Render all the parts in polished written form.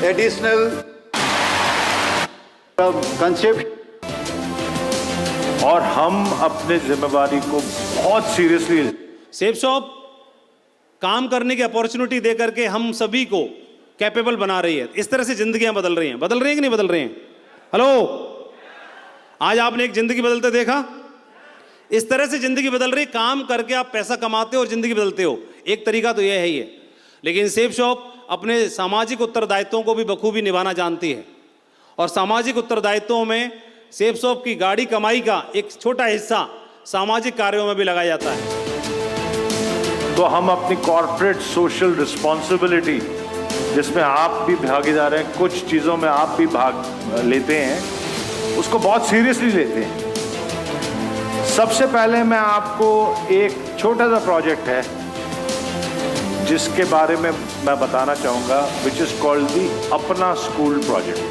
additional concept. और हम अपने जिम्मेवारी को बहुत सीरियसली सेफ शॉप काम करने की अपॉर्चुनिटी दे करके हम सभी को कैपेबल बना रही है। इस तरह से जिंदगियां बदल रही हैं कि नहीं बदल रही हैं? हेलो, आज आपने एक जिंदगी बदलते देखा? इस तरह से जिंदगी बदल रही, काम करके आप पैसा कमाते हो और जिंदगी बदलते हो। एक तरीका तो यह है ही है, लेकिन सेफ शॉप अपने सामाजिक उत्तरदायित्वों को भी बखूबी निभाना जानती है और सामाजिक उत्तरदायित्वों में सेफ शॉप की गाड़ी कमाई का एक छोटा हिस्सा सामाजिक कार्यों में भी लगाया जाता है। तो हम अपनी कॉर्पोरेट सोशल रिस्पॉन्सिबिलिटी, जिसमें आप भी भागीदार हैं, कुछ चीज़ों में आप भी भाग लेते हैं, उसको बहुत सीरियसली लेते हैं। सबसे पहले मैं आपको एक छोटा सा प्रोजेक्ट है जिसके बारे में मैं बताना चाहूँगा, विच इज़ कॉल्ड दी अपना स्कूल प्रोजेक्ट।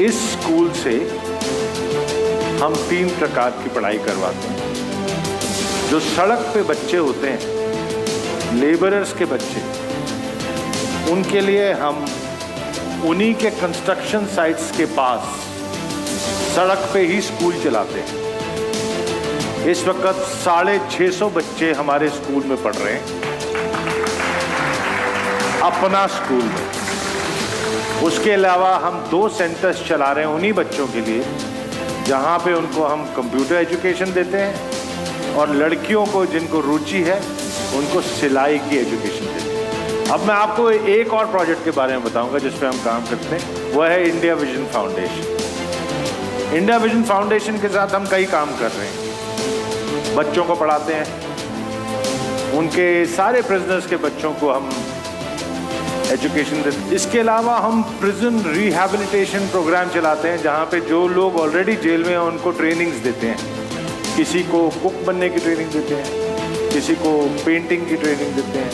इस स्कूल से हम 3 प्रकार की पढ़ाई करवाते हैं। जो सड़क पे बच्चे होते हैं, लेबरर्स के बच्चे, उनके लिए हम उन्हीं के कंस्ट्रक्शन साइट्स के पास सड़क पे ही स्कूल चलाते हैं। इस वक्त 650 बच्चे हमारे स्कूल में पढ़ रहे हैं, अपना स्कूल में। उसके अलावा हम 2 सेंटर्स चला रहे हैं उन्हीं बच्चों के लिए, जहां पे उनको हम कंप्यूटर एजुकेशन देते हैं और लड़कियों को जिनको रुचि है उनको सिलाई की एजुकेशन देते हैं। अब मैं आपको एक और प्रोजेक्ट के बारे में बताऊंगा जिस पे हम काम करते हैं, वह है India vision foundation. India vision foundation के साथ हम कई काम कर रहे हैं। बच्चों को पढ़ाते हैं, उनके सारे प्रिजनर्स के बच्चों को हम एजुकेशन देते हैं। इसके अलावा हम प्रिजन रिहैबिलिटेशन प्रोग्राम चलाते हैं, जहाँ पे जो लोग ऑलरेडी जेल में हैं उनको ट्रेनिंग्स देते हैं। किसी को कुक बनने की ट्रेनिंग देते हैं, किसी को पेंटिंग की ट्रेनिंग देते हैं।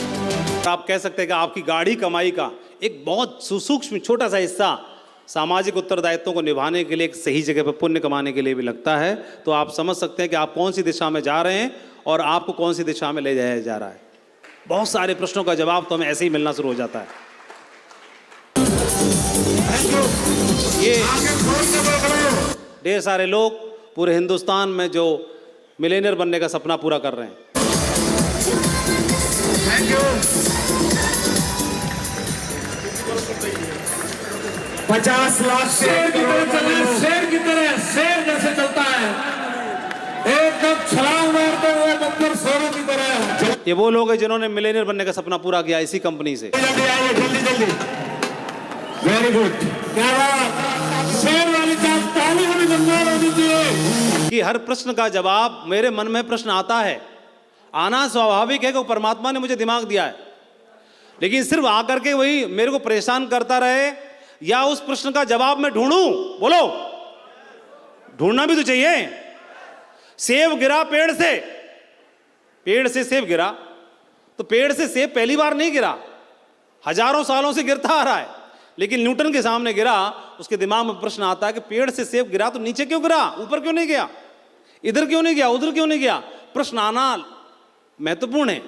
आप कह सकते हैं कि आपकी गाड़ी कमाई का एक बहुत सूक्ष्म छोटा सा हिस्सा सामाजिक उत्तरदायित्वों को निभाने के लिए, एक सही जगह पर पुण्य कमाने के लिए भी लगता है। तो आप समझ सकते हैं कि आप कौन सी दिशा में जा रहे हैं और आपको कौन सी दिशा में ले जाया जा रहा है। बहुत सारे प्रश्नों का जवाब तो हमें ऐसे ही मिलना शुरू हो जाता है। ये ढेर सारे लोग पूरे हिंदुस्तान में जो मिलेनियर बनने का सपना पूरा कर रहे हैं। Thank you. 50 लाख शेर की तरह चले, शेर की तरह, शेर जैसे चलता है, एकदम छलांग मारते हुए बंदर शेरों की तरह। ये वो लोग हैं जिन्होंने मिलेनियर बनने का सपना पूरा किया इसी कंपनी से। जल्दी आइए, जल्दी जल्दी। वेरी गुड, क्या बात। शेर वाली जात ताली वाली बंगाल होनी चाहिए। कि हर प्रश्न का जवाब, मेरे मन में प्रश्न आता है, आना स्वाभाविक है कि परमात्मा ने मुझे दिमाग दिया है, लेकिन सिर्फ आकर के वही मेरे को परेशान करता रहे या उस प्रश्न का जवाब मैं ढूंढूं। बोलो, ढूंढना भी तो चाहिए। सेब गिरा पेड़ से सेब गिरा, तो पेड़ से सेब पहली बार नहीं गिरा, हजारों सालों से गिरता आ रहा है। लेकिन न्यूटन के सामने गिरा, उसके दिमाग में प्रश्न आता है कि पेड़ से सेब गिरा तो नीचे क्यों गिरा, ऊपर क्यों नहीं गया, इधर क्यों नहीं गया, उधर क्यों नहीं गया। प्रश्न आना महत्वपूर्ण है,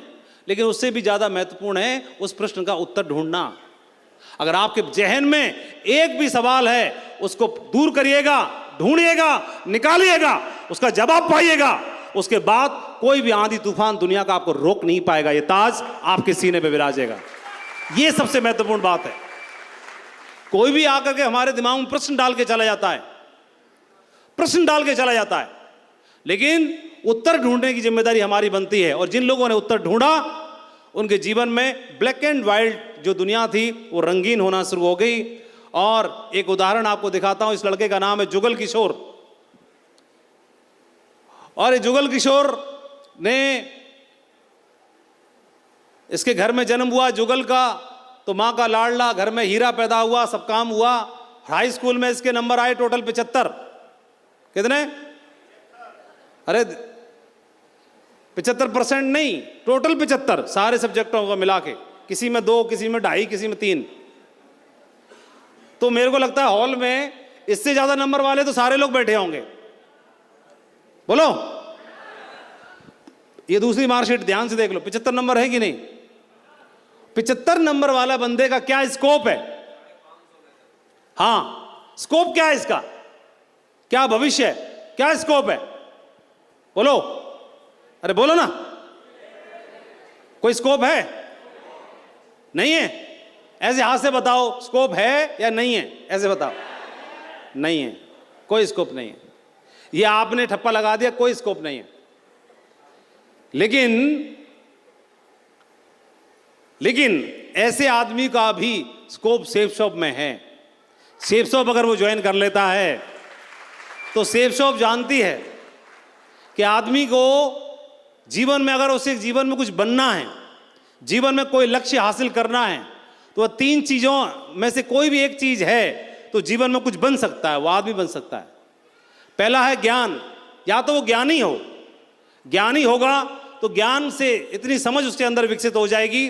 लेकिन उससे भी ज्यादा महत्वपूर्ण है उस प्रश्न का उत्तर ढूंढना। अगर आपके जहन में एक भी सवाल है, उसको दूर करिएगा, ढूंढिएगा, निकालिएगा, उसका जवाब पाइएगा, उसके बाद कोई भी आंधी तूफान दुनिया का आपको रोक नहीं पाएगा। ये ताज आपके सीने पे विराजेगा। ये सबसे महत्वपूर्ण बात है। कोई भी आकर के हमारे दिमाग में प्रश्न डाल के चला जाता है, लेकिन उत्तर ढूंढने की जिम्मेदारी हमारी बनती है। और जिन लोगों ने उत्तर ढूंढा, उनके जीवन में ब्लैक एंड व्हाइट जो दुनिया थी वो रंगीन होना शुरू हो गई। और एक उदाहरण आपको दिखाता हूं। इस लड़के का नाम है जुगल किशोर, और ये जुगल किशोर ने, इसके घर में जन्म हुआ जुगल का, तो मां का लाडला, घर में हीरा पैदा हुआ, सब काम हुआ। हाई स्कूल में इसके नंबर आए टोटल 75। कितने? अरे 75% नहीं, टोटल 75, सारे सब्जेक्टों को मिला के। किसी में 2, किसी में 2.5, किसी में 3। तो मेरे को लगता है हॉल में इससे ज्यादा नंबर वाले तो सारे लोग बैठे होंगे। बोलो, ये दूसरी मार्कशीट ध्यान से देख लो, 75 नंबर है कि नहीं। 75 नंबर वाला बंदे का क्या स्कोप है? हां, स्कोप क्या है इसका? क्या भविष्य है? क्या स्कोप है? बोलो, अरे बोलो ना, कोई स्कोप है? नहीं है? ऐसे हाथ से बताओ, स्कोप है या नहीं है? ऐसे बताओ। नहीं है, कोई स्कोप नहीं है। ये आपने ठप्पा लगा दिया, कोई स्कोप नहीं है। लेकिन ऐसे आदमी का भी स्कोप सेफ शॉप में है। सेफ शॉप अगर वो ज्वाइन कर लेता है तो सेफ शॉप जानती है कि आदमी को जीवन में, अगर उसे जीवन में कुछ बनना है, जीवन में कोई लक्ष्य हासिल करना है, तो वह 3 चीजों में से कोई भी एक चीज है तो जीवन में कुछ बन सकता है, वो आदमी बन सकता है। पहला है ज्ञान। या तो वो ज्ञानी हो, ज्ञानी होगा तो ज्ञान से इतनी समझ उसके अंदर विकसित हो जाएगी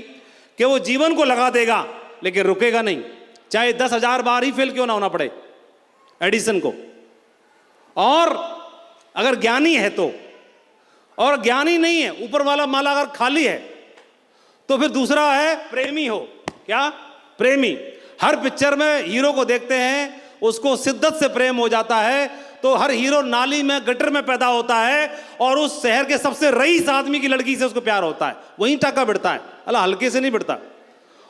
कि वो जीवन को लगा देगा लेकिन रुकेगा नहीं, चाहे 10,000 बार ही फेल क्यों ना होना पड़े एडिसन को। और अगर ज्ञानी है तो, और ज्ञानी नहीं है, ऊपर वाला माला अगर खाली है, तो फिर दूसरा है प्रेमी हो। क्या? प्रेमी। हर पिक्चर में हीरो को देखते हैं, उसको शिद्दत से प्रेम हो जाता है, तो हर हीरो नाली में, गटर में पैदा होता है और उस शहर के सबसे रईस आदमी की लड़की से उसको प्यार होता है, वहीं टाका बिड़ता है, अल्लाह हल्के से नहीं बिड़ता।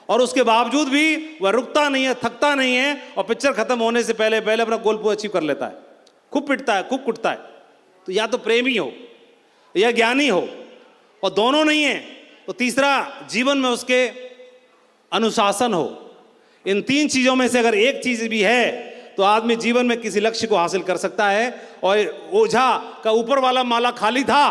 और उसके बावजूद भी वह रुकता नहीं है, थकता नहीं है, और पिक्चर खत्म होने से पहले पहले अपना गोल अचीव कर लेता है। खूब पिटता है, खूब कुटता है। तो या तो प्रेमी हो या ज्ञानी हो, और दोनों नहीं है तो तीसरा जीवन में उसके अनुशासन हो। इन 3 चीजों में से अगर एक चीज भी है तो आदमी जीवन में किसी लक्ष्य को हासिल कर सकता है। और ओझा का ऊपर वाला माला खाली था,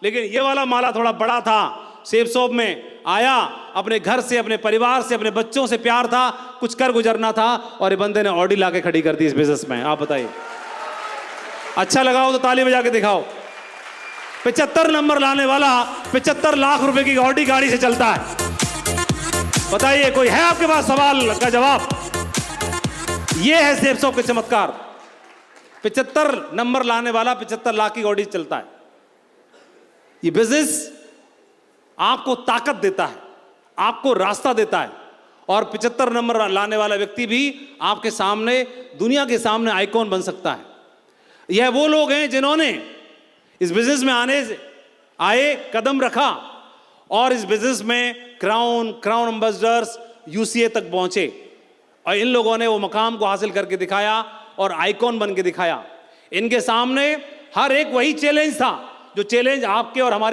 लेकिन ये वाला माला थोड़ा बड़ा था। सेफ शॉप में आया, अपने घर से, अपने परिवार से, अपने बच्चों से प्यार था, कुछ कर गुजरना था, और ये बंदे ने ऑडी ला के खड़ी कर दी इस बिजनेस में। आप बताइए, अच्छा लगा हो तो ताली बजा के दिखाओ। 75 नंबर लाने वाला 75 लाख रुपए की ऑडी गाड़ी से चलता है। बताइए, कोई है आपके पास सवाल का जवाब? ये है सेफ शॉप के चमत्कार। 75 नंबर लाने वाला 75 लाख की ऑडी चलता है। ये बिजनेस आपको ताकत देता है, आपको रास्ता देता है, और 75 नंबर लाने वाला व्यक्ति भी आपके सामने, दुनिया के सामने आइकॉन बन सकता है। यह वो लोग हैं जिन्होंने इस बिजनेस में आए कदम रखा और इस बिजनेस में क्राउन एम्बेसडर्स, यूसीए तक पहुंचे, और इन लोगों ने वो मकाम को हासिल करके दिखाया और आइकॉन बन के दिखाया। इनके सामने हर एक वही चैलेंज था जो चैलेंज आपके और हमारे